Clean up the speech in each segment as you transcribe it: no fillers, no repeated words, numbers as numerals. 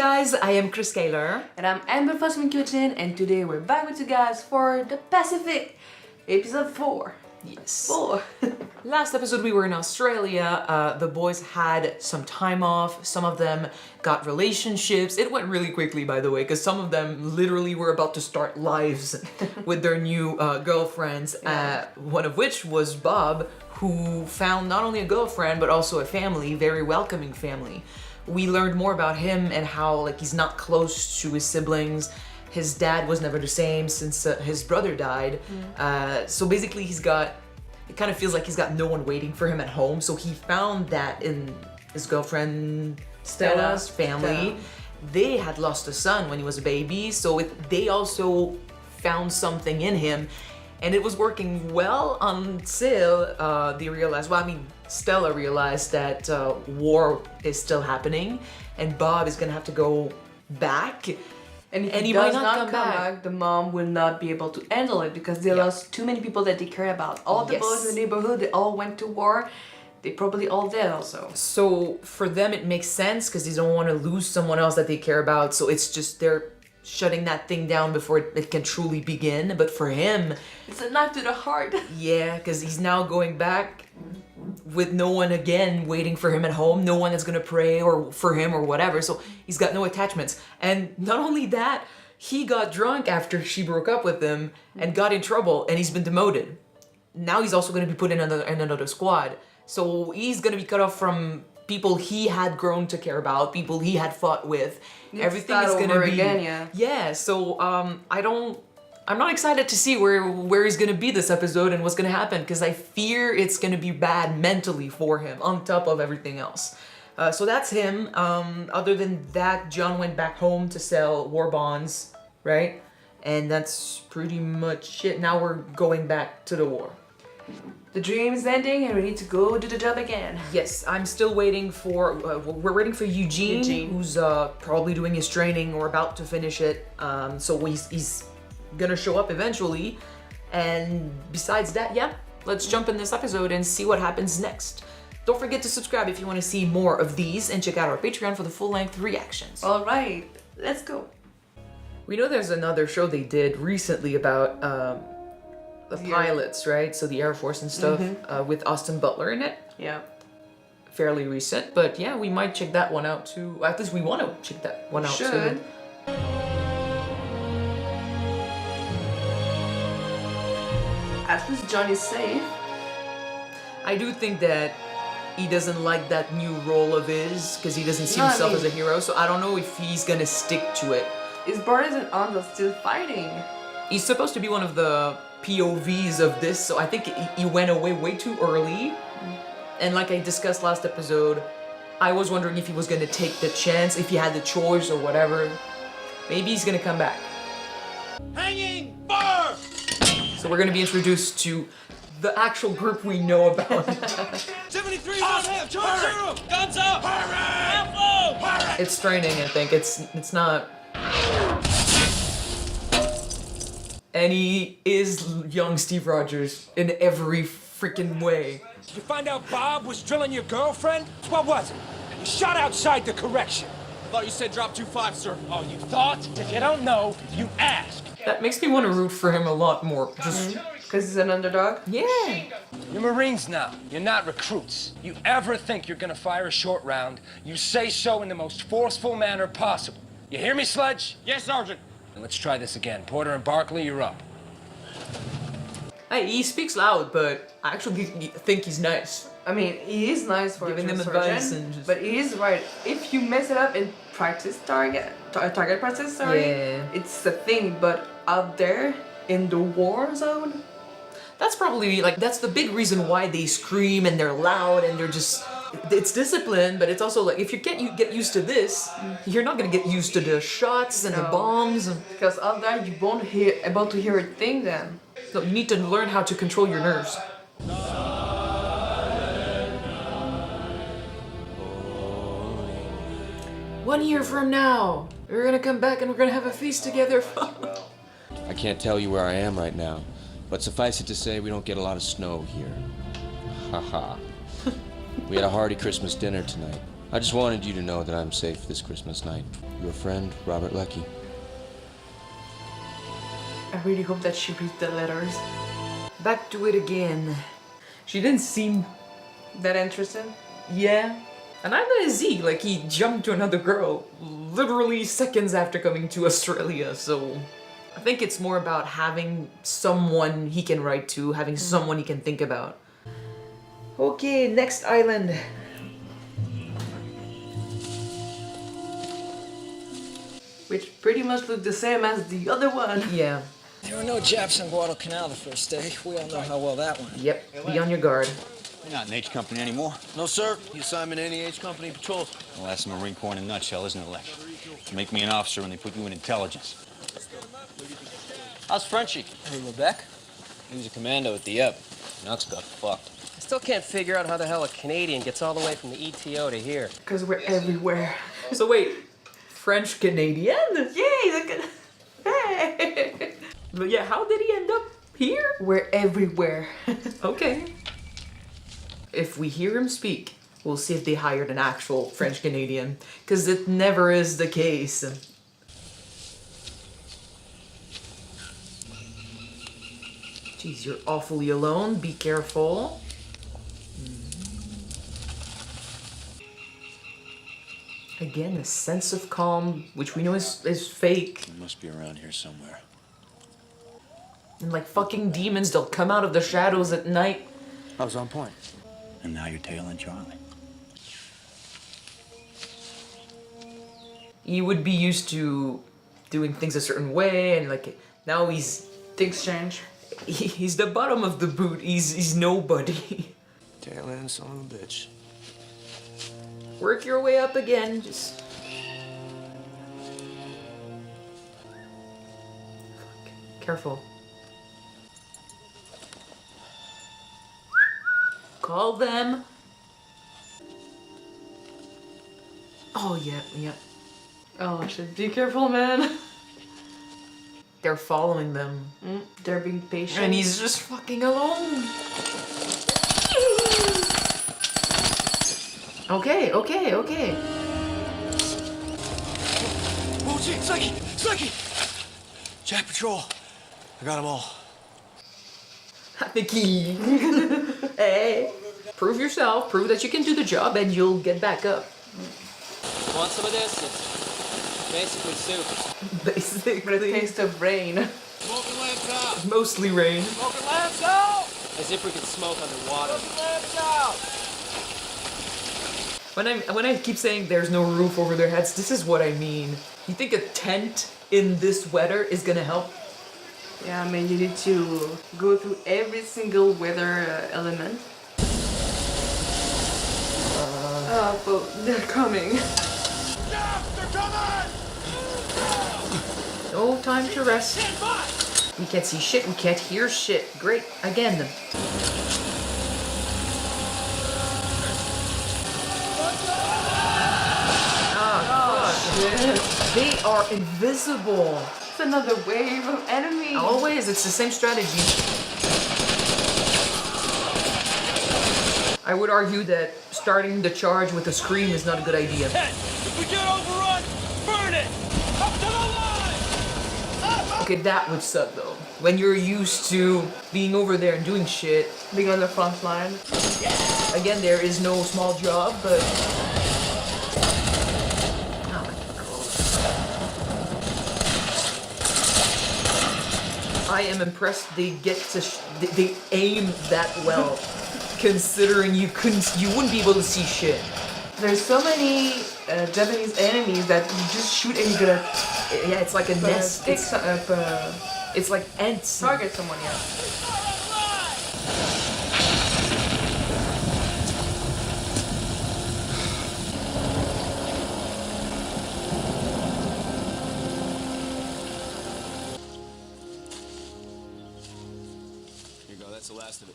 guys, I am Chris Kaler. And I'm Amber from Kyuujin, and today we're back with you guys for the Pacific, episode 4. Yes. 4. Last episode we were in Australia. The boys had some time off. Some of them got relationships. It went really quickly, by the way, because some of them literally were about to start lives with their new girlfriends. Yeah. One of which was Bob, who found not only a girlfriend, but also a family, very welcoming family. We learned more about him and how he's not close to his siblings. His dad was never the same since his brother died. So basically it kind of feels like he's got no one waiting for him at home. So he found that in his girlfriend Stella's family. They had lost a son when he was a baby. So they also found something in him. And it was working well until they realized, Stella realized that war is still happening and Bob is gonna have to go back. And if he does not come back, the mom will not be able to handle it because they lost too many people that they care about. All the boys in the neighborhood, they all went to war. They probably all dead also. So for them it makes sense because they don't want to lose someone else that they care about. So it's just they're shutting that thing down before it can truly begin. But for him, it's a knife to the heart. Yeah, because he's now going back with no one again waiting for him at home, no one that's gonna pray or for him or whatever, so he's got no attachments. And not only that, he got drunk after she broke up with him and got in trouble and he's been demoted. Now he's also gonna be put in another squad. So he's gonna be cut off from people he had grown to care about, people he had fought with. Everything is gonna be again, so I'm not excited to see where he's gonna be this episode and what's gonna happen because I fear it's gonna be bad mentally for him on top of everything else. So that's him. Other than that, John went back home to sell war bonds, right? And that's pretty much it. Now we're going back to the war. The dream is ending and we need to go do the job again. Yes, I'm still waiting for, we're waiting for Eugene. Who's probably doing his training or about to finish it. So he's gonna show up eventually. And besides that, let's jump in this episode and see what happens next. Don't forget to subscribe if you want to see more of these and check out our Patreon for the full-length reactions. All right, let's go. We know there's another show they did recently about the pilots, right? So the Air Force and stuff with Austin Butler in it. Yeah. Fairly recent, but yeah, we might check that one out too. At least we want to check that one out too. At least John is safe. I do think that he doesn't like that new role of his because he doesn't see himself as a hero, so I don't know if he's gonna stick to it. His brothers and aunt are still fighting. He's supposed to be one of the POVs of this, so I think he went away way too early. And like I discussed last episode, I was wondering if he was gonna take the chance, if he had the choice or whatever. Maybe he's gonna come back. Hanging fire! So we're gonna be introduced to the actual group we know about. 73 on him! Charge 0! Guns up! Fire! It's straining, I think. It's not. And he is young Steve Rogers in every freaking way. Did you find out Bob was drilling your girlfriend? What was it? You shot outside the correction. I thought you said drop 2-5, sir. Oh, you thought? If you don't know, you ask. That makes me want to root for him a lot more. Just because he's an underdog? Yeah. You're Marines now. You're not recruits. You ever think you're gonna fire a short round, you say so in the most forceful manner possible. You hear me, Sledge? Yes, Sergeant. And let's try this again. Porter and Barkley, you're up. Hey, he speaks loud, but I actually think he's nice. I mean, he is nice for giving them advice and just... But he is right. If you mess it up in target practice, it's a thing. But out there in the war zone, that's probably that's the big reason why they scream and they're loud and they're just. It's discipline, but it's also if you can't get used to this, you're not gonna get used to the shots and the bombs. Because out there you won't able to hear a thing then. So you need to learn how to control your nerves. 1 year from now, we're gonna come back and we're gonna have a feast together. I can't tell you where I am right now, but suffice it to say we don't get a lot of snow here. Haha. We had a hearty Christmas dinner tonight. I just wanted you to know that I'm safe this Christmas night. Your friend, Robert Leckie. I really hope that she reads the letters. Back to it again. She didn't seem That interested? Yeah. And neither is he. Like, he jumped to another girl literally seconds after coming to Australia, so... I think it's more about having someone he can write to, having someone he can think about. Okay, next island. Which pretty much look the same as the other one. Yeah. There were no Japs on Guadalcanal the first day. We all know how well that went. Yep, be on your guard. You're not in H Company anymore. No, sir. You assignment any H Company patrols. Well, that's the Marine Corps in a nutshell, isn't it, Leck? To make me an officer when they put you in intelligence. How's Frenchie? Hey, Lebec? He was a commando at the Ebb. Nuts got fucked. I still can't figure out how the hell a Canadian gets all the way from the ETO to here. Because we're everywhere. So wait, French Canadian? Yay! Look at... Hey! But yeah, how did he end up here? We're everywhere. Okay. If we hear him speak, we'll see if they hired an actual French Canadian, because it never is the case. Jeez, you're awfully alone. Be careful. Again, a sense of calm, which we know is fake. He must be around here somewhere. And like fucking demons, they'll come out of the shadows at night. I was on point. And now you're tailing Charlie. He would be used to doing things a certain way, and like now he's Things change. he's the bottom of the boot. He's nobody. Tail end, son of a bitch. Work your way up again. Just careful. Call them. Oh yeah, yeah. Oh shit, be careful, man. They're following them. They're being patient. And he's just fucking alone. Okay, okay, okay. Oh, shit, Psyche! Jack Patrol. I got them all. The key. Hey, prove yourself, prove that you can do the job, and you'll get back up. Want some of this? It's basically soup. Basically. Taste of rain. Smoking lamps out! Mostly rain. Smoking lamps out! As if we could smoke underwater. Smoking lamps out! When I keep saying there's no roof over their heads, this is what I mean. You think a tent in this weather is gonna help? Yeah, I mean, you need to go through every single weather element. But they're coming. They're coming! No time to rest. We can't see shit, we can't hear shit. Great, again. They are invisible. It's another wave of enemies. Always, it's the same strategy. I would argue that starting the charge with a scream is not a good idea. If we get overrun, burn it! Up to the line! Okay, that would suck though. When you're used to being over there and doing shit. Being on the front line. Again, there is no small job, but... I am impressed they get to they aim that well, considering you wouldn't be able to see shit. There's so many Japanese enemies that you just shoot and you're gonna Yeah, it's like a nest. It's like ants. target someone, yeah. Here you go, that's the last of it.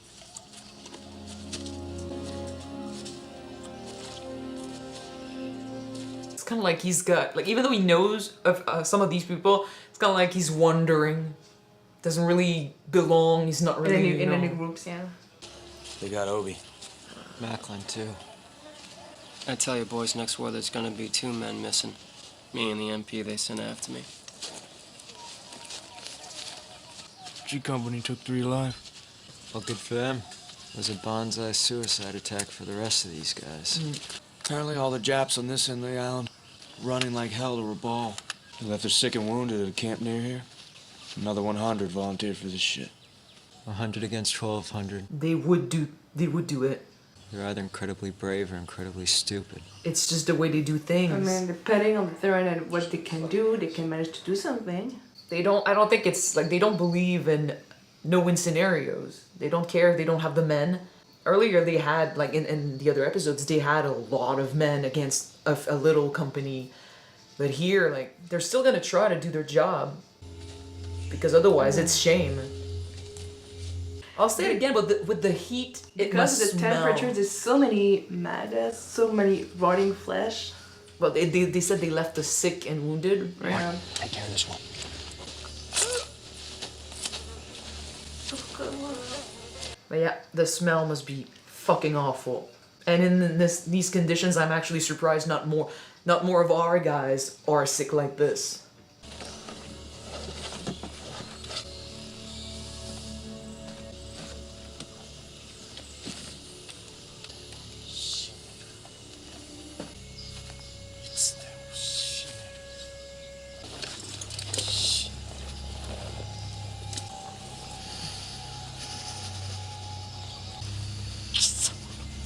It's kind of like he's got, like, even though he knows of some of these people, it's kind of like he's wondering. Doesn't really belong, he's not really, in any groups, yeah. They got Obi. Macklin, too. I tell you, boys, next war there's gonna be 2 men missing. Me and the MP they sent after me. G Company took 3 alive. Well, good for them. It was a bonsai suicide attack for the rest of these guys. Apparently all the Japs on this end of the island running like hell to Rabaul. They left their sick and wounded at a camp near here. Another 100 volunteered for this shit. 100 against 1,200. They would do it. They're either incredibly brave or incredibly stupid. It's just the way they do things. I mean, depending on the terrain and what they can do, they can manage to do something. I don't think it's like they don't believe in no-win scenarios. They don't care if they don't have the men. Earlier they had, like in the other episodes, they had a lot of men against a little company. But here, like, they're still gonna try to do their job. Because otherwise it's shame. I'll say it again, but with the heat, it because must of the smell. temperatures, there's so many maggots, so many rotting flesh. Well, they said they left the sick and wounded, right? Yeah. Take care of this one. But yeah, the smell must be fucking awful. And in these conditions, I'm actually surprised not more of our guys are sick like this.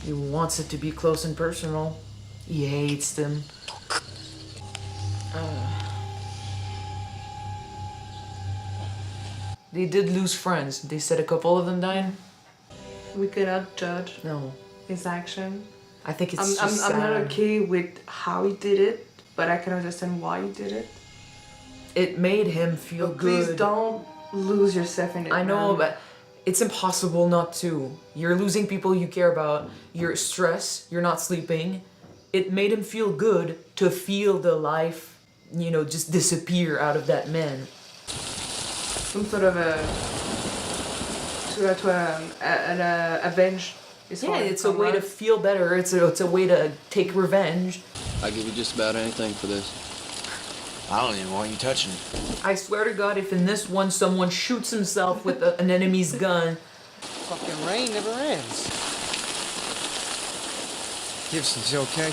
He wants it to be close and personal. He hates them. They did lose friends. They said a couple of them died. We cannot judge No, his action. I think it's I'm just sad. not okay with how he did it, but I can understand why he did it. It made him feel But good. please don't lose yourself in it. I know, man. but it's impossible not to. You're losing people you care about. You're stressed. You're not sleeping. It made him feel good to feel the life, just disappear out of that man. Some sort of avenge. Yeah, it's a way to feel better. It's a way to take revenge. I give you just about anything for this. I don't even want you touching it. I swear to God, if in this one someone shoots himself with an enemy's gun, Fucking rain never ends. Gibson's okay.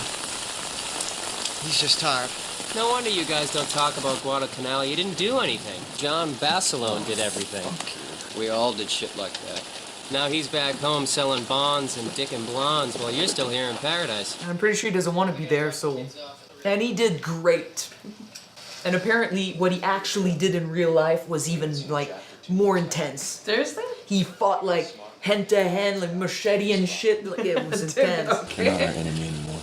He's just tired. No wonder you guys don't talk about Guadalcanal. You didn't do anything. John Basilone did everything. We all did shit like that. Now he's back home selling bonds and dicking blondes while you're still here in paradise. I'm pretty sure he doesn't want to be there, so... And he did great. And apparently what he actually did in real life was even, more intense. Seriously? He fought, hand-to-hand, machete and shit. It was intense. You're not our enemy anymore.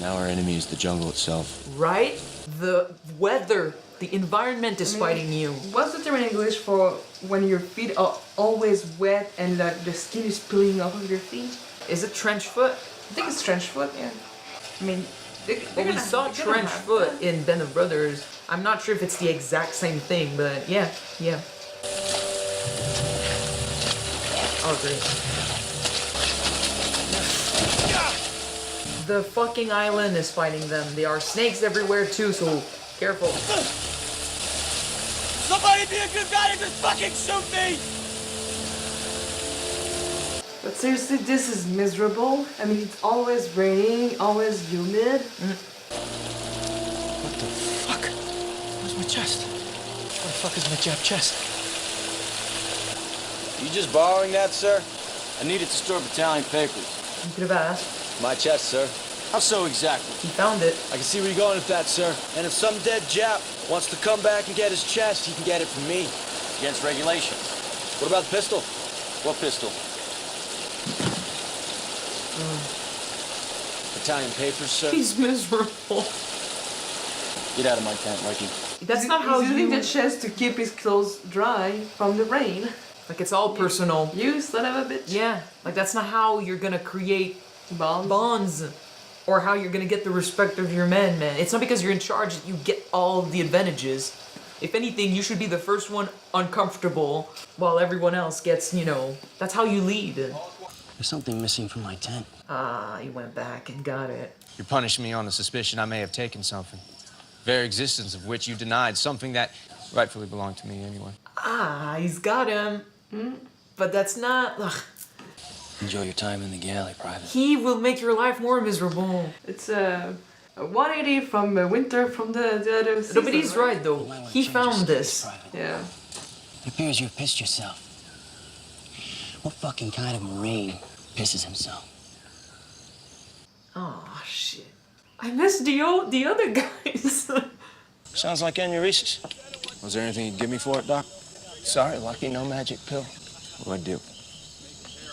Now our enemy is the jungle itself. Right? The weather, the environment is fighting you. What's the term in English for when your feet are always wet and the skin is peeling off of your feet? Is it trench foot? I think it's trench foot, yeah. I mean, Well, we saw trench foot in Band of Brothers. I'm not sure if it's the exact same thing, but yeah. Oh, great. The fucking island is fighting them. There are snakes everywhere too, so careful. Somebody be a good guy and just fucking shoot me! But seriously, this is miserable. I mean, it's always raining, always humid. What the fuck? Where's my chest? Where the fuck is my Jap chest? You just borrowing that, sir? I need it to store battalion papers. You could have asked. My chest, sir. How so exactly? He found it. I can see where you're going with that, sir. And if some dead Jap wants to come back and get his chest, he can get it from me. Against regulations. What about the pistol? What pistol? Battalion papers, sir. He's miserable. Get out of my tent, Mikey. That's not how He's using you... the chest to keep his clothes dry from the rain. It's all personal. You son of a bitch. Yeah, that's not how you're gonna create Bonds. bonds. Or how you're gonna get the respect of your men, man. It's not because you're in charge that you get all the advantages. If anything, you should be the first one uncomfortable while everyone else gets, that's how you lead. There's something missing from my tent. Ah, he went back and got it. You're punishing me on the suspicion I may have taken something. Very existence of which you denied, something that rightfully belonged to me anyway. Ah, he's got him. But that's not... Ugh. Enjoy your time in the galley, Private. He will make your life more miserable. It's a 180 from winter from the other season. No, but he's right, though. He found this. Yeah. It appears you've pissed yourself. What fucking kind of Marine pisses himself? Oh, shit. I missed the other guys. Sounds like aneurysис. Was there anything you'd give me for it, Doc? Sorry, Lucky, no magic pill. What'd I do?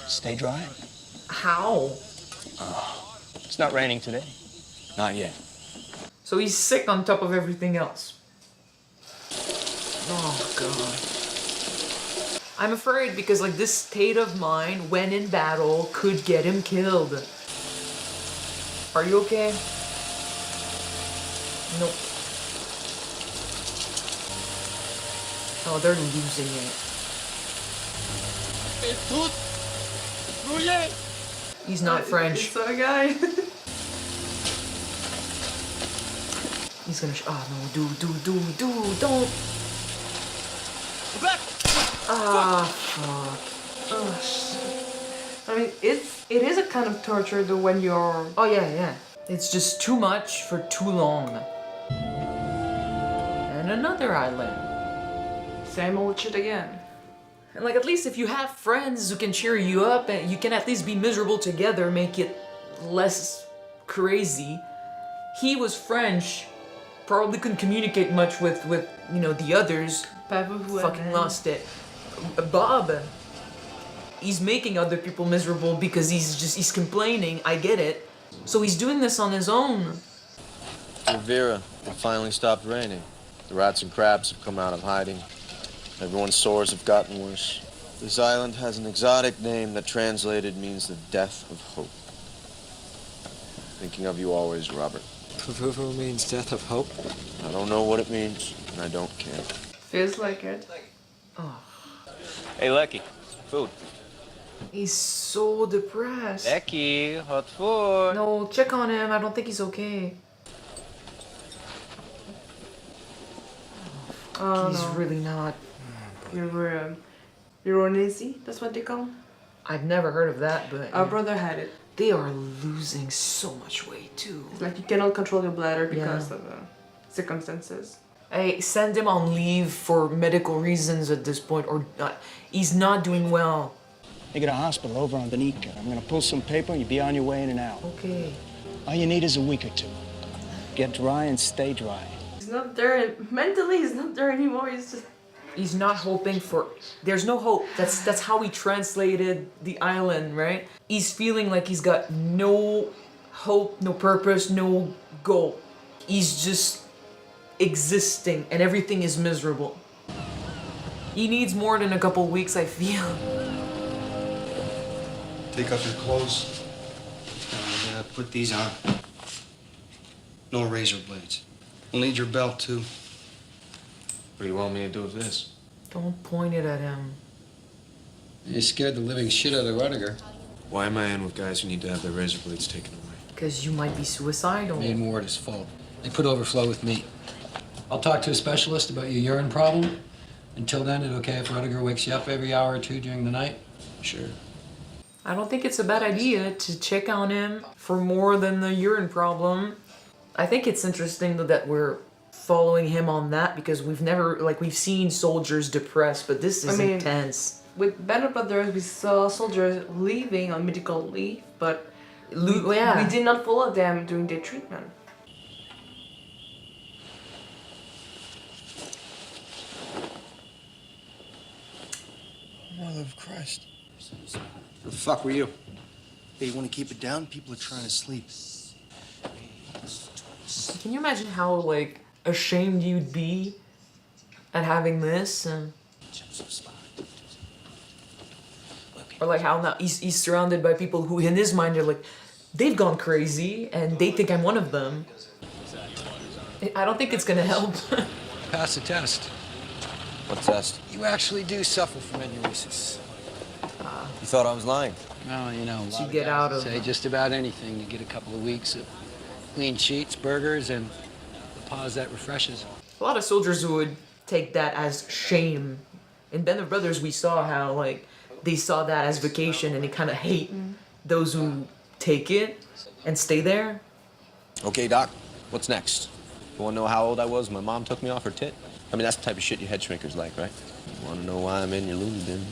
Stay dry. How? It's not raining today. Not yet. So he's sick on top of everything else. Oh, God. I'm afraid because, like, this state of mind when in battle could get him killed. Are you okay? Nope. Oh, they're losing it. He's not French. It's a guy. He's gonna oh no, don't. Ah, fuck. Oh, shit. I mean, it is a kind of torture though when you're... Oh yeah. It's just too much for too long. And another island. Same old shit again. And like, at least if you have friends who can cheer you up and you can at least be miserable together, make it less crazy. He was French, probably couldn't communicate much with you know, the others. PAVUVU fucking lost it. Bob, he's making other people miserable because he's complaining, I get it. So he's doing this on his own. Vera, it finally stopped raining. The rats and crabs have come out of hiding. Everyone's sores have gotten worse. This island has an exotic name that translated means the death of hope. Thinking of you always, Robert. PAVUVU means death of hope? I don't know what it means, and I don't care. Feels like it. Oh. Hey, Lecky, food. He's so depressed. Lecky, hot food. No, check on him. I don't think he's okay. Oh, He's no. really not. Euronesi, that's what they call. I've never heard of that, but Our brother had it. they are losing so much weight too. It's like you cannot control your bladder because Yeah. of circumstances. Hey, send him on leave for medical reasons at this point, or not. He's not doing well. They got a hospital over on BANIKA. I'm gonna pull some paper and you'll be on your way in and out. Okay. All you need is a week or two. Get dry and stay dry. He's not there, mentally he's not there anymore, he's just... He's not hoping for... There's no hope. That's how he translated the island, right? He's feeling like he's got no hope, no purpose, no goal. He's just existing and everything is miserable. He needs more than a couple weeks, I feel. Take off your clothes. Put these on. No razor blades. We'll need your belt, too. What do you want me to do with this? Don't point it at him. You scared the living shit out of Rudiger. Why am I in with guys who need to have their razor blades taken away? Because you might be suicidal. Made more at his fault. They put overflow with me. I'll talk to a specialist about your urine problem. Until then, it's okay if Rudiger wakes you up every hour or two during the night? Sure. I don't think it's a bad idea to check on him for more than the urine problem. I think it's interesting though that we're following him on that because we've seen soldiers depressed, but this is intense. With Banner Brothers, we saw soldiers leaving on medical leave, but we did not follow them during their treatment. Mother of Christ. Who the fuck were you? Hey, you want to keep it down? People are trying to sleep. Can you imagine how, like, ashamed you'd be at having this? Or, like, how now he's surrounded by people who, in his mind, are like, they've gone crazy, and they think I'm one of them. I don't think it's gonna help. Pass the test. What test? You actually do suffer from aneurysис. You thought I was lying? Well, you know, a lot You of get guys out will of say just about anything. You get a couple of weeks of clean sheets, burgers, and a pause that refreshes. A lot of soldiers would take that as shame. In Band of Brothers, we saw how, like, they saw that as vacation and they kind of hate those who take it and stay there. Okay, Doc, what's next? You wanna know how old I was when my mom took me off her tit? I mean, that's the type of shit you head shrinkers like, right? You wanna know why I'm in your loony bin?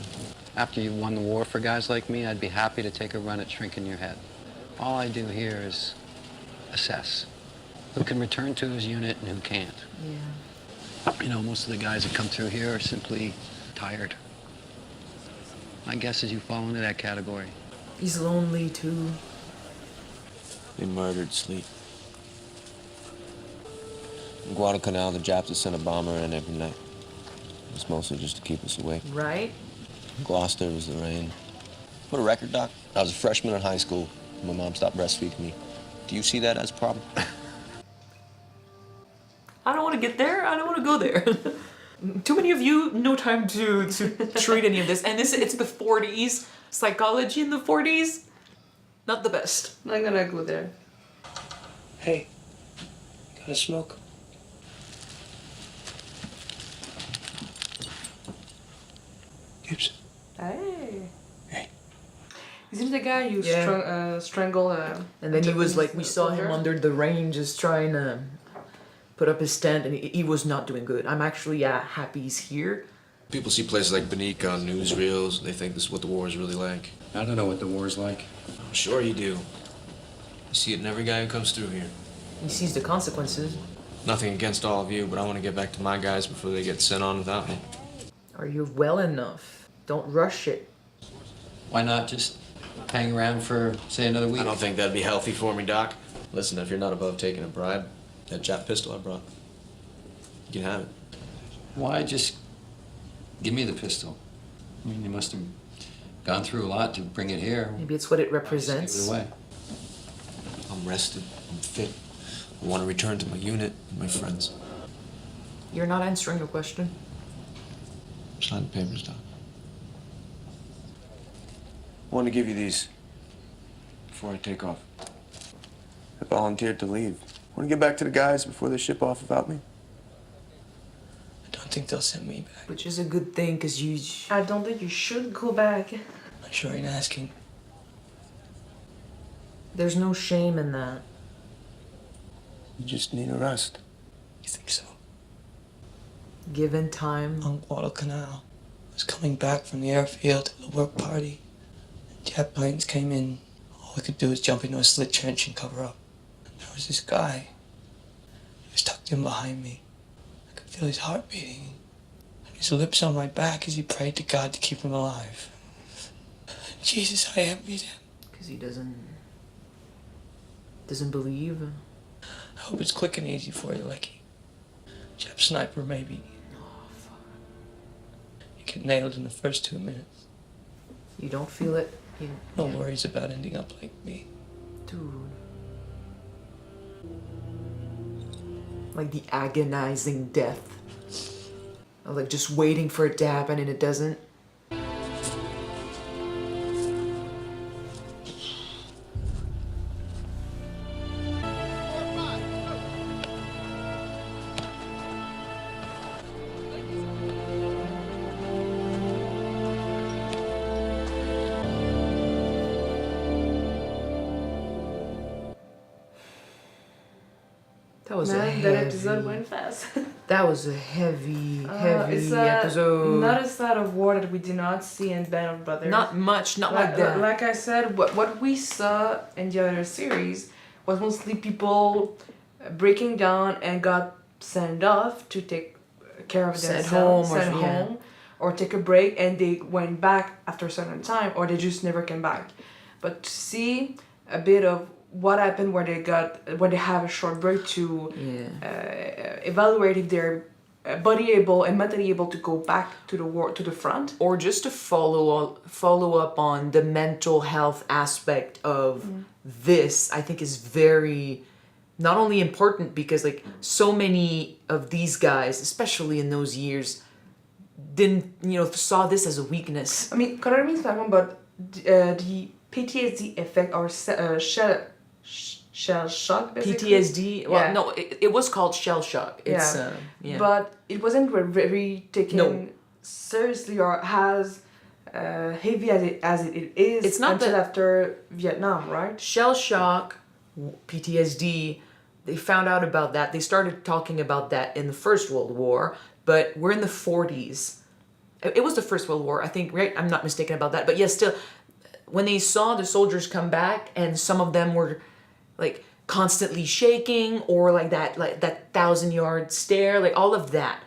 After you won the war for guys like me, I'd be happy to take a run at shrinking your head. All I do here is assess who can return to his unit and who can't. Yeah. You know, most of the guys that come through here are simply tired. My guess is you fall into that category. He's lonely too. They murdered Sleep. In Guadalcanal, the Japs had sent a bomber in every night. It was mostly just to keep us awake. Right? Gloucester was the rain. What a record, Doc. I was a freshman in high school. My mom stopped breastfeeding me. Do you see that as a problem? I don't want to get there. I don't want to go there. Too many of you, no time to treat any of this. And it's the 40s. Psychology in the 40s, not the best. I'm not gonna go there. Hey, got a smoke? Gibson. Hey. Hey. Isn't the guy who strangled and then he was like, we saw him soldier? under the rain just trying to put up his tent, and he was not doing good. I'm actually happy he's here. People see places like Banika on newsreels, and they think this is what the war is really like. I don't know what the war's like. I'm sure you do. You see it in every guy who comes through here. He sees the consequences. Nothing against all of you, but I want to get back to my guys before they get sent on without me. Are you well enough? Don't rush it. Why not just hang around for, say, another week? I don't think that'd be healthy for me, Doc. Listen, if you're not above taking a bribe, that Jap pistol I brought, you can have it. Why just give me the pistol? I mean, you must have gone through a lot to bring it here. Maybe it's what it Give it represents. away. I'm rested. I'm fit. I want to return to my unit and my friends. You're not answering the question. Sign the papers, Doc. I want to give you these before I take off. I volunteered to leave. I want to get back to the guys before they ship off without me. I don't think they'll send me back. Which is a good thing, because you... I don't think you should go back. I'm sure ain't asking. There's no shame in that. You just need a rest. You think so? Given time. On Guadalcanal. I was coming back from the airfield to the work party. Jet planes came in. All we could do was jump into a slit trench and cover up. And there was this guy. He was tucked in behind me. I could feel his heart beating. And his lips on my back as he prayed to God to keep him alive. Jesus, I envied him. Because he doesn't believe. I hope it's quick and easy for you, Lecky. Jap sniper, maybe. Oh, fuck. You get nailed in the first 2 minutes. You don't feel it. No worries about ending up like me. Dude. Like the agonizing death. Of like just waiting for it to happen and it doesn't. That was That episode went fast. That was a heavy It's episode. not a side of war that we did not see in Band of Brothers. Not much, not like that. Like I said, what we saw in the other series was mostly people breaking down and got sent off to take care of Sent themselves, home or- sent yeah. home, or take a break, and they went back after a certain time, or they just never came back. But to see a bit of what happened when they have a short break to evaluate if they're body able and mentally able to go back to the war, to the front, or just to follow up on the mental health aspect of this. I think is very not only important because like so many of these guys, especially in those years, didn't, saw this as a weakness. I mean, correct me if I'm wrong, but the PTSD effect or shell shock, basically. PTSD. Well, no, it was called shell shock. It's yeah. But it wasn't very taken seriously or as heavy as it is. It's not until after Vietnam, right? Shell shock, PTSD. They found out about that. They started talking about that in the First World War, but we're in the 40s. It was the First World War, I think, right? I'm not mistaken about that. But yes, still, when they saw the soldiers come back and some of them were like constantly shaking or like that 1,000-yard stare, like all of that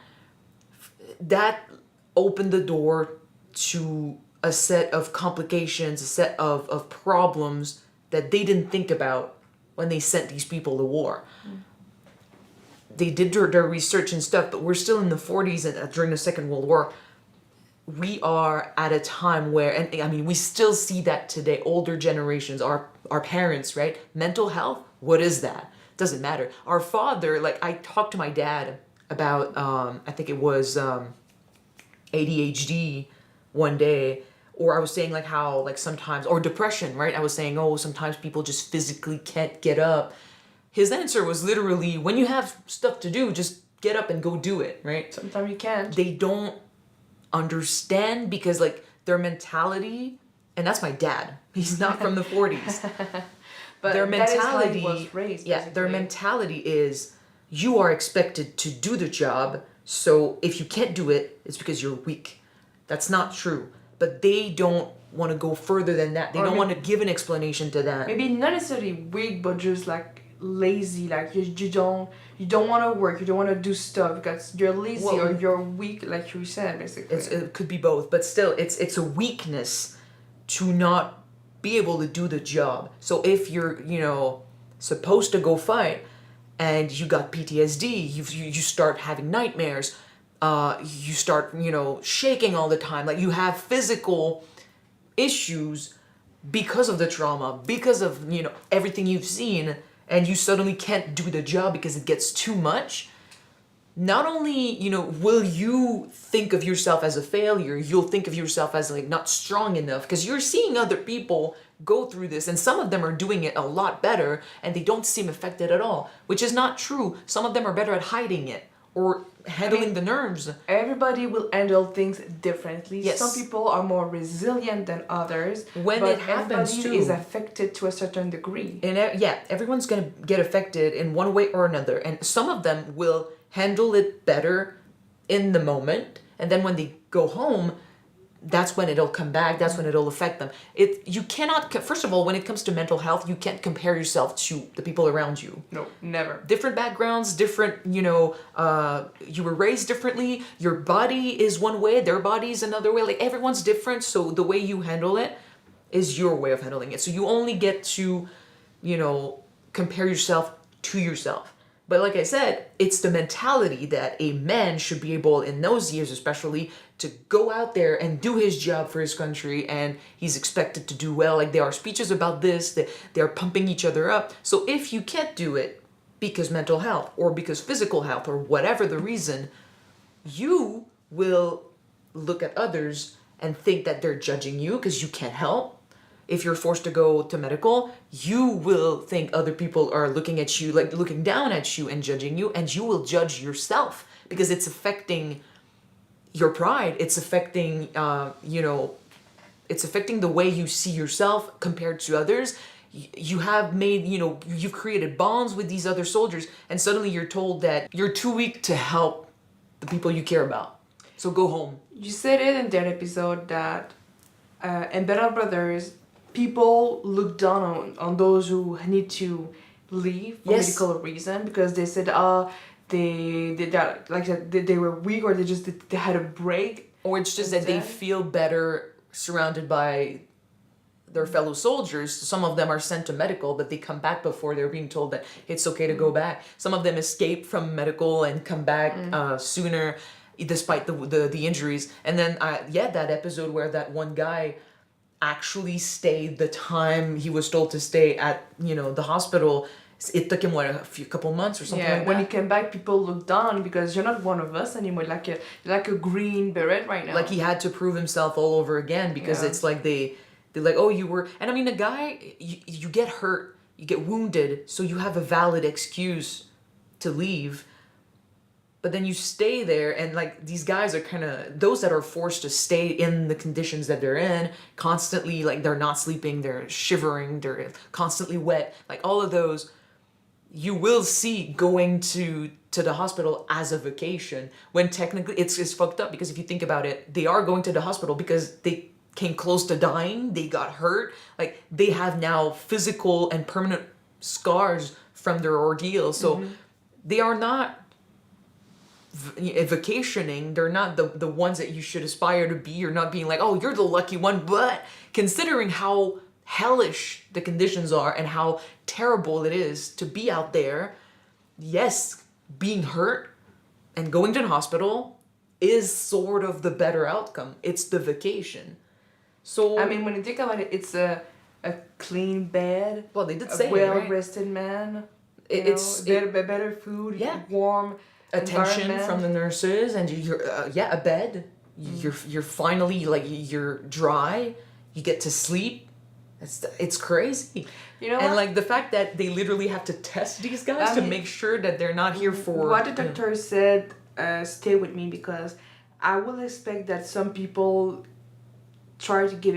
opened the door to a set of complications, a set of problems that they didn't think about when they sent these people to war. They did their research and stuff, but we're still in the 40s and during the Second World War. We are at a time where, and I mean, we still see that today. Older generations, our parents, right? Mental health, what is that? Doesn't matter. Our father, like I talked to my dad about, I think it was ADHD one day, or I was saying like how like sometimes, or depression, right? I was saying, oh, sometimes people just physically can't get up. His answer was literally, when you have stuff to do, just get up and go do it, right? Sometimes you can't. They don't understand because like their mentality, and that's my dad. He's not from the 40s. But their mentality, that is how he was raised, yeah, their mentality is you are expected to do the job. So if you can't do it, it's because you're weak. That's not true. But they don't want to go further than that. They don't want to give an explanation to that. Maybe not necessarily weak, but just like lazy. Like you don't want to work. You don't want to do stuff because you're lazy or you're weak, like you said, basically. It could be both, but still, it's a weakness to not be able to do the job. So if you're supposed to go fight, and you got PTSD, you start having nightmares. You start, shaking all the time. Like you have physical issues because of the trauma, because of, everything you've seen, and you suddenly can't do the job because it gets too much. Not only, will you think of yourself as a failure, you'll think of yourself as like not strong enough because you're seeing other people go through this and some of them are doing it a lot better and they don't seem affected at all, which is not true. Some of them are better at hiding it or handling the nerves. Everybody will handle things differently. Yes. Some people are more resilient than others. When but it happens everybody is affected to a certain degree. And everyone's gonna get affected in one way or another. And some of them will handle it better in the moment. And then when they go home, that's when it'll come back. That's when it'll affect them. You cannot, first of all, when it comes to mental health, you can't compare yourself to the people around you. No, never. Different backgrounds, different, you were raised differently. Your body is one way, their body is another way. Like everyone's different. So the way you handle it is your way of handling it. So you only get to, compare yourself to yourself. But like I said, it's the mentality that a man should be able, in those years especially, to go out there and do his job for his country, and he's expected to do well. Like there are speeches about this, they're pumping each other up. So if you can't do it because mental health or because physical health or whatever the reason, you will look at others and think that they're judging you because you can't help. If you're forced to go to medical, you will think other people are looking at you, like looking down at you and judging you, and you will judge yourself because it's affecting your pride. It's affecting, it's affecting the way you see yourself compared to others. You have made, you've created bonds with these other soldiers, and suddenly you're told that you're too weak to help the people you care about. So go home. You said it in that episode that in Battle Brothers, people look down on those who need to leave for medical reason because they said, they were weak or they had a break. Or it's just that they feel better surrounded by their fellow soldiers. Some of them are sent to medical, but they come back before they're being told that it's okay to go back. Some of them escape from medical and come back sooner despite the injuries. And then, that episode where that one guy actually stayed the time he was told to stay at, the hospital, It took him what, couple months or something like when that. he came back, people looked down because you're not one of us anymore. You're like a green beret right now. Like he had to prove himself all over again because it's like they're like, oh, you were, and I mean, the guy, you get hurt, you get wounded, so you have a valid excuse to leave. But then you stay there, and like these guys are kind of those that are forced to stay in the conditions that they're in constantly. Like they're not sleeping, they're shivering, they're constantly wet. Like all of those, you will see going to the hospital as a vacation when technically it's fucked up because if you think about it, they are going to the hospital because they came close to dying, they got hurt. Like they have now physical and permanent scars from their ordeal, so they are not vacationing. They're not the ones that you should aspire to be. You're not being like, oh, you're the lucky one. But considering how hellish the conditions are and how terrible it is to be out there, yes, being hurt and going to the hospital is sort of the better outcome. It's the vacation. So I mean, when you think about it, it's a clean bed. Well, they did say a it, well-rested man. It's better food. Warm attention from the nurses, and you're a bed. You're finally like you're dry. You get to sleep. It's crazy. You know, and like the fact that they literally have to test these guys to make sure that they're not here for what the doctor said. Stay with me because I will expect that some people try to give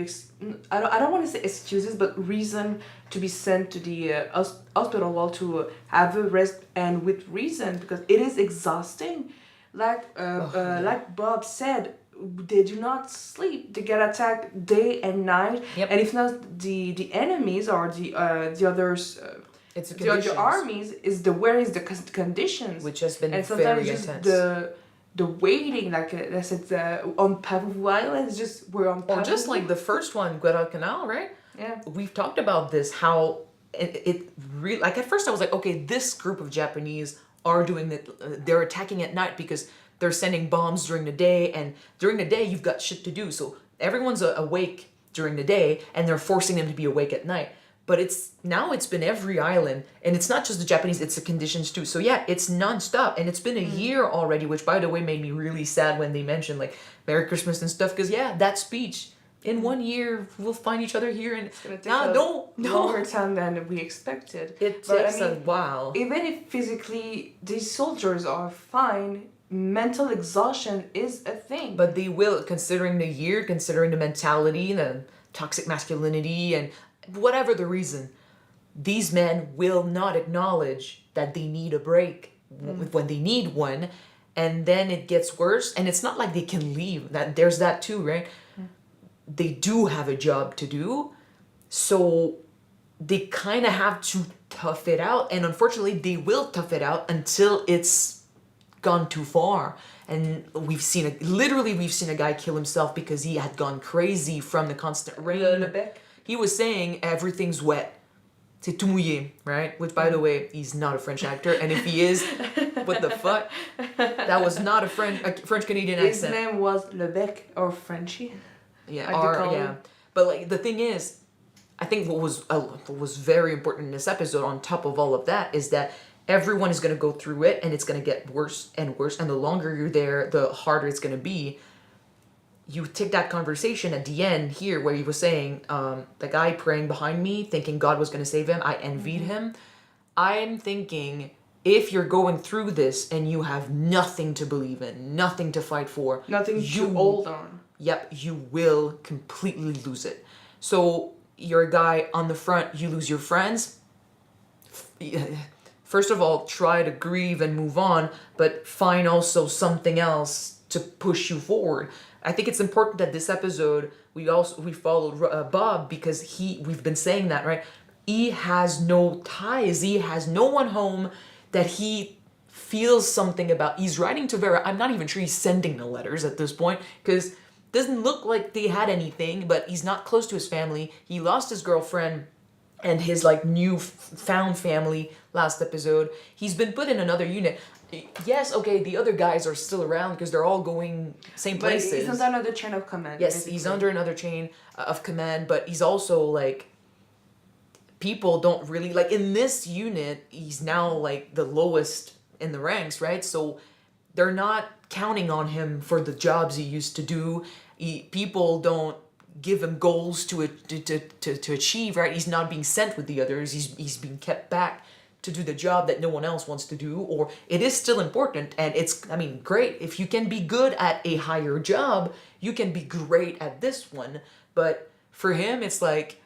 I don't want to say excuses, but reason to be sent to the hospital while to have a rest, and with reason because it is exhausting. Like Bob said, they do not sleep. They get attacked day and night, and if not the enemies or the others. It's the other armies is the conditions, which has been and sometimes very just intense. The waiting, like I said, on PAVUVU Island, we're on PAVUVU. Or just like the first one, Guadalcanal, right? Yeah. We've talked about this, how it really, like at first I was like, okay, this group of Japanese are doing it, they're attacking at night because they're sending bombs during the day, and during the day you've got shit to do. So everyone's awake during the day and they're forcing them to be awake at night. But it's been every island, and it's not just the Japanese, it's the conditions too. So yeah, it's nonstop, and it's been a year already, which by the way made me really sad when they mentioned like Merry Christmas and stuff, because yeah, that speech, in 1 year we'll find each other here, and it's gonna take longer time than we expected. It takes a while. Even if physically these soldiers are fine, mental exhaustion is a thing. But they will, considering the year, considering the mentality, the toxic masculinity, and whatever the reason, these men will not acknowledge that they need a break when they need one, and then it gets worse. And it's not like they can leave. There's that too, right? They do have a job to do, so they kind of have to tough it out. And unfortunately, they will tough it out until it's gone too far. And we've seen a guy kill himself because he had gone crazy from the constant rain. He was saying everyth's wet. C'est tout mouillé, right? Which, by the way, he's not a French actor. And if he is, what the fuck? That was not a French-Canadian accent. His name was Lebec, or Frenchy. Yeah, But like the thing is, I think what was very important in this episode, on top of all of that, is that everyone is going to go through it, and it's going to get worse and worse. And the longer you're there, the harder it's going to be. You take that conversation at the end here where he was saying, the guy praying behind me, thinking God was going to save him, I envied him. I'm thinking, if you're going through this and you have nothing to believe in, nothing to fight for, nothing to hold on. Yep, you will completely lose it. So you're a guy on the front, you lose your friends. First of all, try to grieve and move on, but find also something else to push you forward. I think it's important that this episode we followed Bob, because we've been saying that, right? He has no ties. He has no one home that he feels something about. He's writing to Vera. I'm not even sure he's sending the letters at this point, because it doesn't look like they had anything, but he's not close to his family. He lost his girlfriend and his like new found family last episode. He's been put in another unit. Yes, okay, the other guys are still around because they're all going same places. But he's under another chain of command. Yes, basically. He's under another chain of command, but he's also like people don't really like in this unit. He's now like the lowest in the ranks, right? So they're not counting on him for the jobs he used to do. People don't give him goals to achieve, right? He's not being sent with the others. He's being kept back to do the job that no one else wants to do, or it is still important. And it's, I mean, great. If you can be good at a higher job, you can be great at this one. But for him, it's like,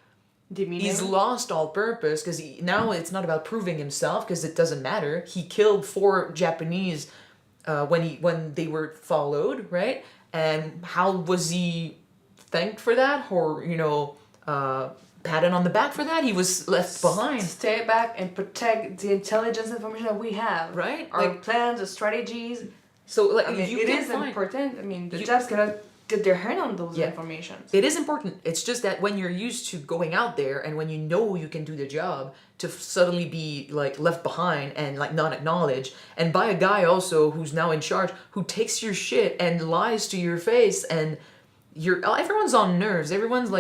he's lost all purpose because now it's not about proving himself because it doesn't matter. He killed 4 Japanese when they were followed, right? And how was he thanked for that, or patted on the back for that? He was left behind. Stay back and protect the intelligence information that we have, right? Our plans, the strategies. So like, I mean, it is important. I mean, the Japs cannot get their hand on those information. It is important. It's just that when you're used to going out there and when you know you can do the job, to suddenly be like left behind and like not acknowledged, and by a guy also who's now in charge, who takes your shit and lies to your face, and everyone's on nerves. Everyone's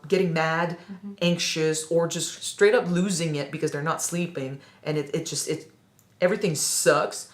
getting mad, anxious, or just straight up losing it because they're not sleeping, and everything sucks.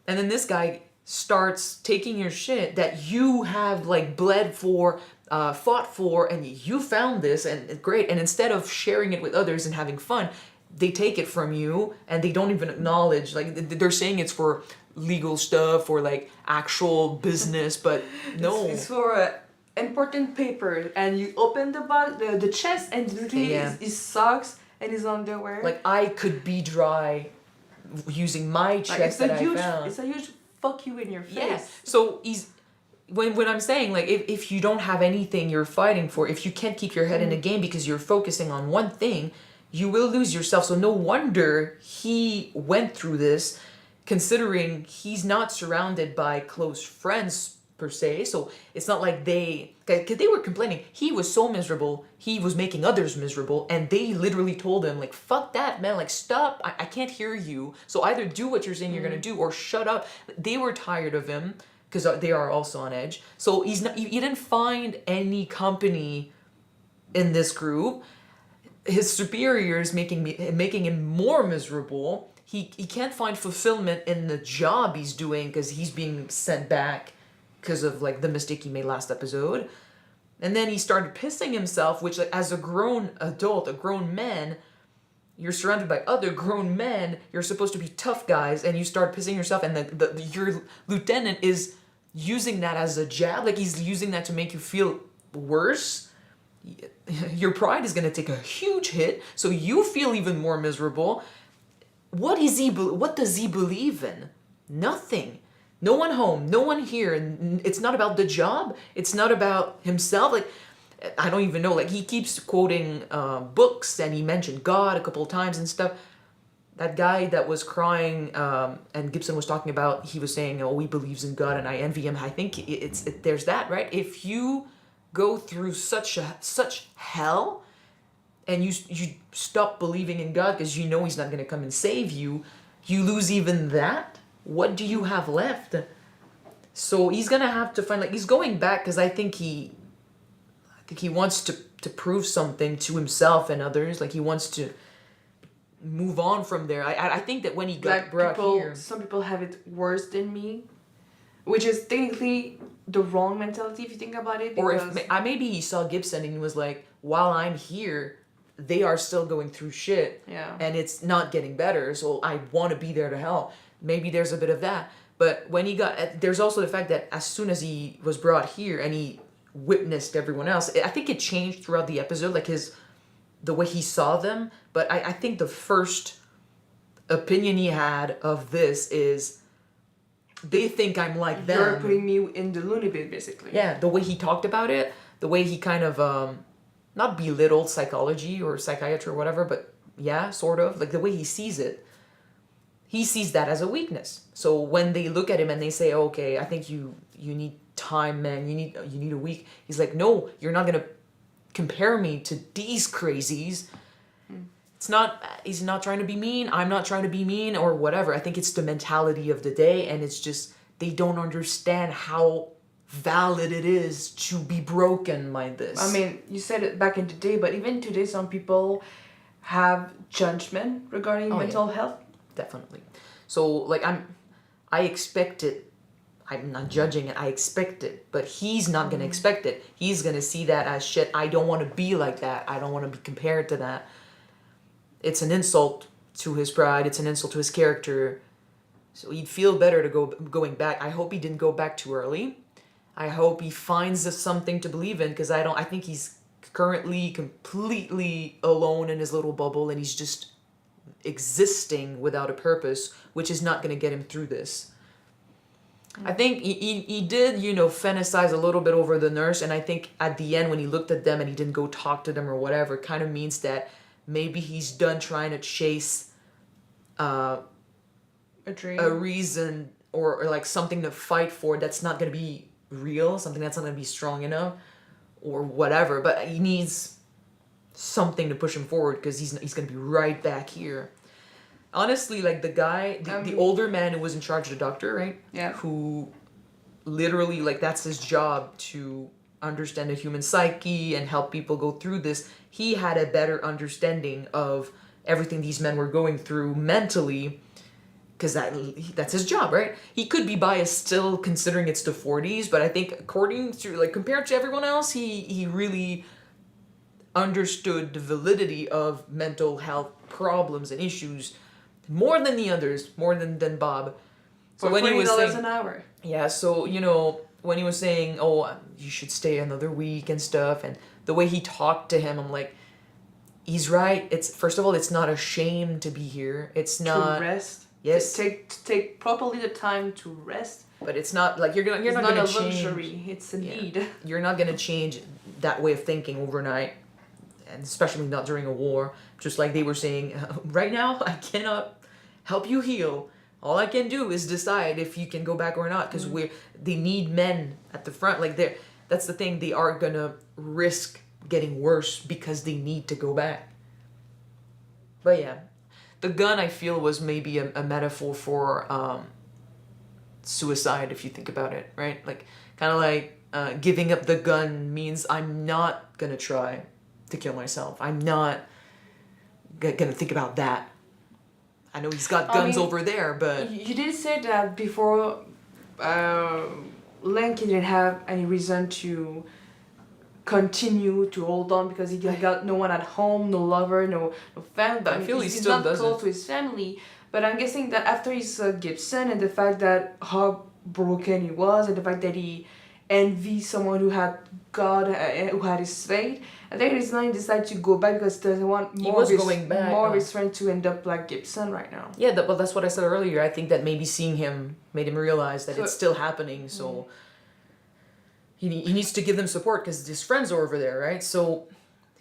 And then this guy starts taking your shit that you have like bled for, fought for, and you found this, and it's great. And instead of sharing it with others and having fun, they take it from you and they don't even acknowledge. Like they're saying it's for legal stuff or like actual business, but no, it's for important paper. And you open the chest, and literally his socks and his underwear. Like I could be dry using my chest that I found. It's a huge fuck you in your face. Yeah. So when I'm saying like if you don't have anything you're fighting for, if you can't keep your head in a game because you're focusing on one thing, you will lose yourself. So no wonder he went through this, considering he's not surrounded by close friends per se. So it's not like because they were complaining. He was so miserable. He was making others miserable. And they literally told him like, fuck that, man. Like, stop. I can't hear you. So either do what you're saying you're going to do or shut up. They were tired of him because they are also on edge. So he didn't find any company in this group. His superiors making him more miserable. He can't find fulfillment in the job he's doing because he's being sent back because of like the mistake he made last episode. And then he started pissing himself, which like, as a grown adult, a grown man, you're surrounded by other grown men, you're supposed to be tough guys, and you start pissing yourself, and your lieutenant is using that as a jab, like he's using that to make you feel worse. Your pride is going to take a huge hit, so you feel even more miserable. What does he believe in? Nothing. No one home, no one here. It's not about the job. It's not about himself. Like, I don't even know. Like, he keeps quoting books, and he mentioned God a couple of times and stuff. That guy that was crying, and Gibson was talking about, he was saying, oh, he believes in God, and I envy him. I think there's that, right? If you go through such hell, and you stop believing in God because you know he's not going to come and save you, you lose even that. What do you have left? So he's gonna have to find, like, he's going back because I think he wants to prove something to himself and others. Like, he wants to move on from there. I think that when he got brought here, some people have it worse than me, which is technically the wrong mentality if you think about it. Or if maybe he saw Gibson and he was like, while I'm here, they are still going through shit, and it's not getting better. So I want to be there to help. Maybe there's a bit of that. But when he there's also the fact that as soon as he was brought here and he witnessed everyone else, I think it changed throughout the episode, like the way he saw them. But I think the first opinion he had of this is, they think I'm like them. You're putting me in the loony bin, basically. Yeah, the way he talked about it, the way he kind of, not belittled psychology or psychiatry or whatever, but yeah, sort of. Like, the way he sees it. He sees that as a weakness. So when they look at him and they say, okay, I think you need time, man. You need a week. He's like, no, you're not going to compare me to these crazies. He's not trying to be mean. I'm not trying to be mean or whatever. I think it's the mentality of the day, and it's just, they don't understand how valid it is to be broken by this. I mean, you said it back in the day, but even today, some people have judgment regarding mental health. Definitely. So like I expect it. I'm not judging it. I expect it, but he's not gonna expect it. He's gonna see that as shit. I don't want to be like that. I don't want to be compared to that. It's an insult to his pride. It's an insult to his character. So he'd feel better to going back. I hope he didn't go back too early. I hope he finds something to believe in, because I think he's currently completely alone in his little bubble, and he's just existing without a purpose, which is not going to get him through this. I think he did, fantasize a little bit over the nurse, and I think at the end when he looked at them and he didn't go talk to them or whatever, it kind of means that maybe he's done trying to chase a dream, a reason, or like something to fight for that's not going to be real, something that's not going to be strong enough or whatever, but he needs something to push him forward, because he's going to be right back here. Honestly, like the guy, the older man who was in charge of the doctor, right? Yeah. Who literally, like, that's his job, to understand the human psyche and help people go through this. He had a better understanding of everything these men were going through mentally, because that's his job, right? He could be biased still, considering it's the 40s, but I think according to, like, compared to everyone else, he really understood the validity of mental health problems and issues more than the others, more than Bob. So when he was saying, an hour. Yeah, so, when he was saying, oh, you should stay another week and stuff, and the way he talked to him, I'm like, he's right. First of all, it's not a shame to be here. It's not... To rest. Yes. Take properly the time to rest. But it's not like you're not gonna change. It's not a luxury. It's a need. You're not gonna change that way of thinking overnight, and especially not during a war. Just like they were saying, right now I cannot help you heal. All I can do is decide if you can go back or not, because they need men at the front. Like that's the thing. They are gonna risk getting worse because they need to go back. But yeah, the gun, I feel, was maybe a metaphor for suicide, if you think about it, right? Like, kind of like giving up the gun means I'm not gonna try to kill myself. I'm not gonna think about that. I know he's got guns over there, but... You did say that before Lincoln didn't have any reason to continue to hold on, because he got no one at home, no lover, no family. But I feel he still not close to his family. But I'm guessing that after he saw Gibson, and the fact that how broken he was, and the fact that he envied someone who had God, who had his faith, I think he's not decided to go back because he doesn't want more of his friends to end up like Gibson right now. Yeah, well, that's what I said earlier. I think that maybe seeing him made him realize that it's still happening, so he needs to give them support because his friends are over there, right? So,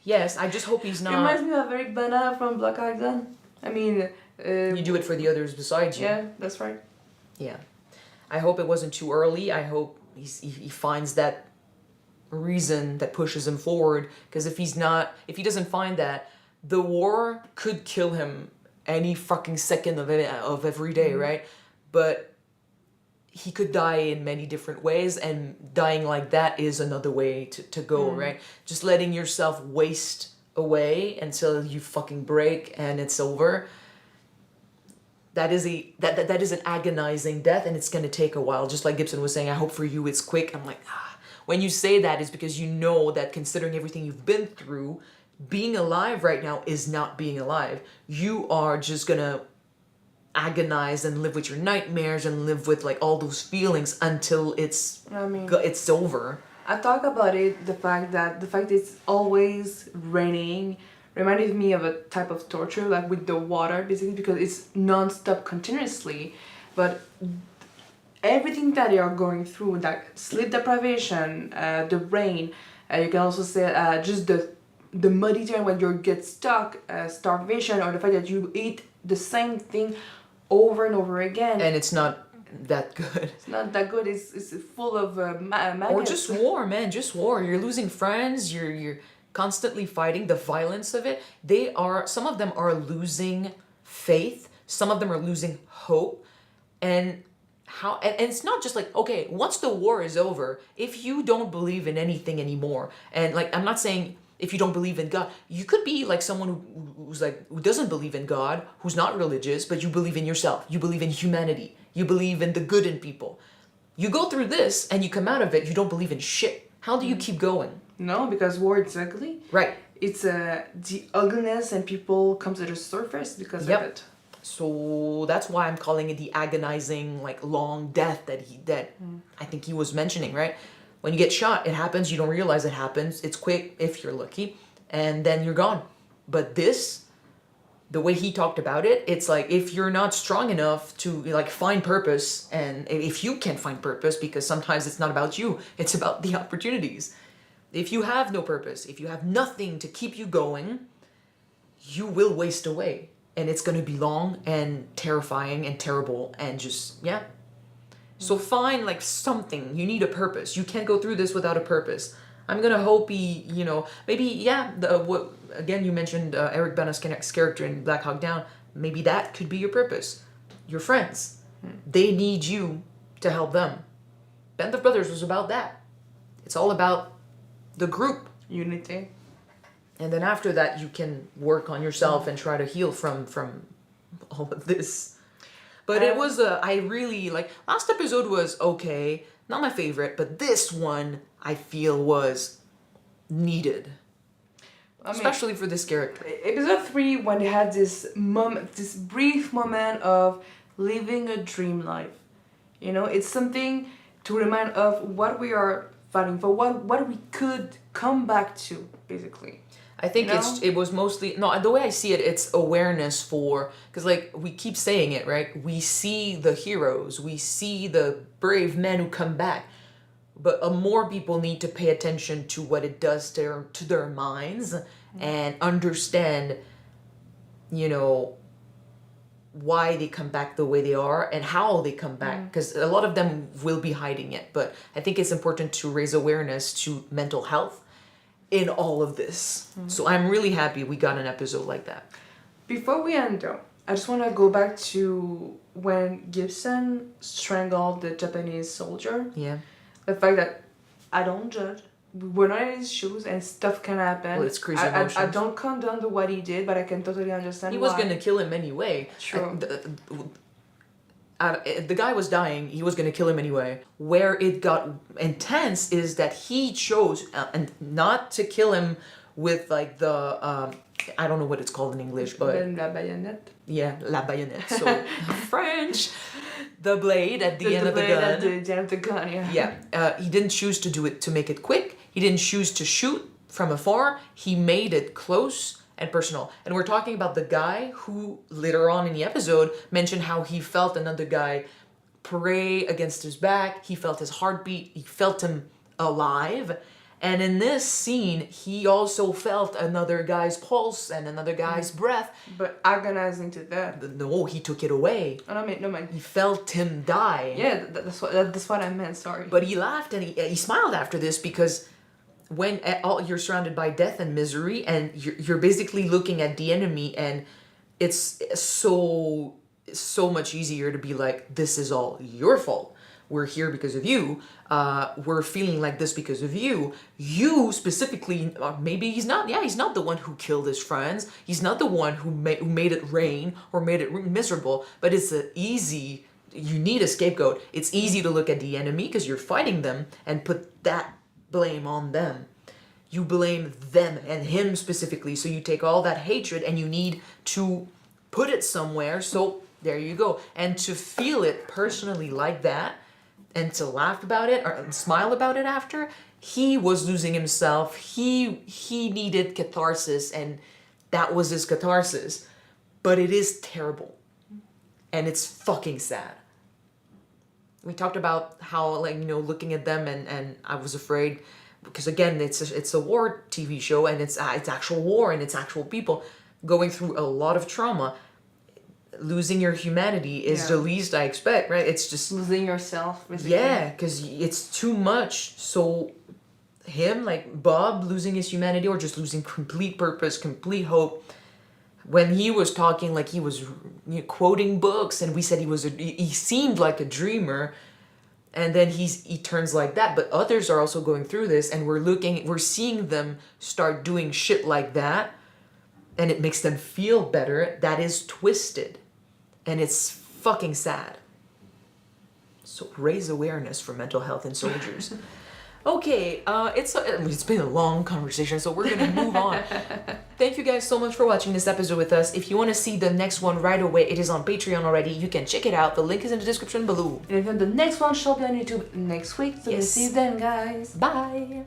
yes, I just hope he's not... It reminds me of Eric Bana from Black Hawk Down. I mean... you do it for the others besides you. Yeah, that's right. Yeah. I hope it wasn't too early. I hope he finds that reason that pushes him forward, because if he doesn't find that, the war could kill him any fucking second of every day, right? But he could die in many different ways, and dying like that is another way to go, right? Just letting yourself waste away until you fucking break and it's over. That is an agonizing death, and it's gonna take a while. Just like Gibson was saying, I hope for you it's quick. I'm like, when you say that, it's because you know that considering everything you've been through, being alive right now is not being alive. You are just gonna agonize and live with your nightmares and live with like all those feelings until it's over. I talk about it, the fact it's always raining reminded me of a type of torture, like with the water, basically, because it's non-stop continuously. But everything that they are going through, like sleep deprivation, the rain, you can also say just the muddy terrain when you get stuck, starvation, or the fact that you eat the same thing over and over again. And it's not that good. It's not that good. It's full of maggots. Or just war, man. Just war. You're losing friends. You're constantly fighting. The violence of it. Some of them are losing faith. Some of them are losing hope. And how, and it's not just like, okay, once the war is over, if you don't believe in anything anymore, and like, I'm not saying if you don't believe in God, you could be like someone who's like, who doesn't believe in God, who's not religious, but you believe in yourself, you believe in humanity, you believe in the good in people. You go through this and you come out of it, you don't believe in shit. How do you keep going? No, because war is ugly. Right. It's the ugliness and people come to the surface because of it. So that's why I'm calling it the agonizing, like, long death that I think he was mentioning, right? When you get shot, it happens, you don't realize it happens, it's quick if you're lucky, and then you're gone. But this, the way he talked about it, it's like if you're not strong enough to like find purpose, and if you can't find purpose, because sometimes it's not about you, it's about the opportunities. If you have no purpose, if you have nothing to keep you going, you will waste away. And it's going to be long and terrifying and terrible and just, yeah. So find like something. You need a purpose. You can't go through this without a purpose. I'm going to hope he, you know, maybe, yeah, again, you mentioned Eric Bana's character in Black Hawk Down. Maybe that could be your purpose. Your friends. They need you to help them. Band of Brothers was about that. It's all about the group. Unity. And then after that, you can work on yourself and try to heal from all of this. But it was, I really, like, last episode was okay. Not my favorite, but this one, I feel, was needed. Especially for this character. Episode 3, when they had this moment, this brief moment of living a dream life. You know, it's something to remind of what we are fighting for, what we could come back to, basically. I think it was mostly, no, the way I see it, it's awareness for, because like we keep saying it, right? We see the heroes, we see the brave men who come back, but more people need to pay attention to what it does to their minds and understand, you know, why they come back the way they are and how they come back, because a lot of them will be hiding it, but I think it's important to raise awareness to mental health in all of this. So I'm really happy we got an episode like that. Before we end though, I just want to go back to when Gibson strangled the Japanese soldier. Yeah. The fact that I don't judge. We're not in his shoes and stuff can happen. Well, it's crazy emotions. I don't condone what he did, but I can totally understand He why. was going to kill him anyway. True. The guy was dying. He was going to kill him anyway. Where it got intense is that he chose and not to kill him with like the I don't know what it's called in English, but la bayonet. Yeah, la bayonet. So French. The blade at the end of the gun. At the end of the gun, yeah. Yeah. He didn't choose to do it to make it quick. He didn't choose to shoot from afar. He made it close and personal. And we're talking about the guy who later on in the episode mentioned how he felt another guy pray against his back. He felt his heartbeat. He felt him alive. And in this scene, he also felt another guy's pulse and another guy's breath. But agonizing to death. No, he took it away. Oh, no, man. He felt him die. Yeah, that's what I meant, sorry. But he laughed and he smiled after this, because when you're surrounded by death and misery and you're basically looking at the enemy, and it's so much easier to be like, this is all your fault. We're here because of you. We're feeling like this because of you. You specifically, maybe he's not the one who killed his friends. He's not the one who made it rain or made it miserable. But it's you need a scapegoat. It's easy to look at the enemy because you're fighting them and put that blame on them. You blame them and him specifically. So you take all that hatred and you need to put it somewhere. So there you go. And to feel it personally like that, and to laugh about it or smile about it after, he was losing himself. He needed catharsis, and that was his catharsis. But it is terrible. And it's fucking sad. We talked about how, like, you know, looking at them and I was afraid, because again, it's a war TV show, and it's actual war and it's actual people going through a lot of trauma. Losing your humanity is the least I expect, right? It's just losing yourself, basically. Yeah, because it's too much. So him, like Bob, losing his humanity or just losing complete purpose, complete hope, When he was talking, like he was quoting books, and we said he seemed like a dreamer, and then he turns like that. But others are also going through this, and we're seeing them start doing shit like that, and it makes them feel better. That is twisted, and it's fucking sad. So raise awareness for mental health in soldiers. Okay, it's been a long conversation, so we're gonna move on. Thank you guys so much for watching this episode with us. If you want to see the next one right away, it is on Patreon already. You can check it out. The link is in the description below. And even the next one shall be on YouTube next week. So we'll see you then, guys. Bye.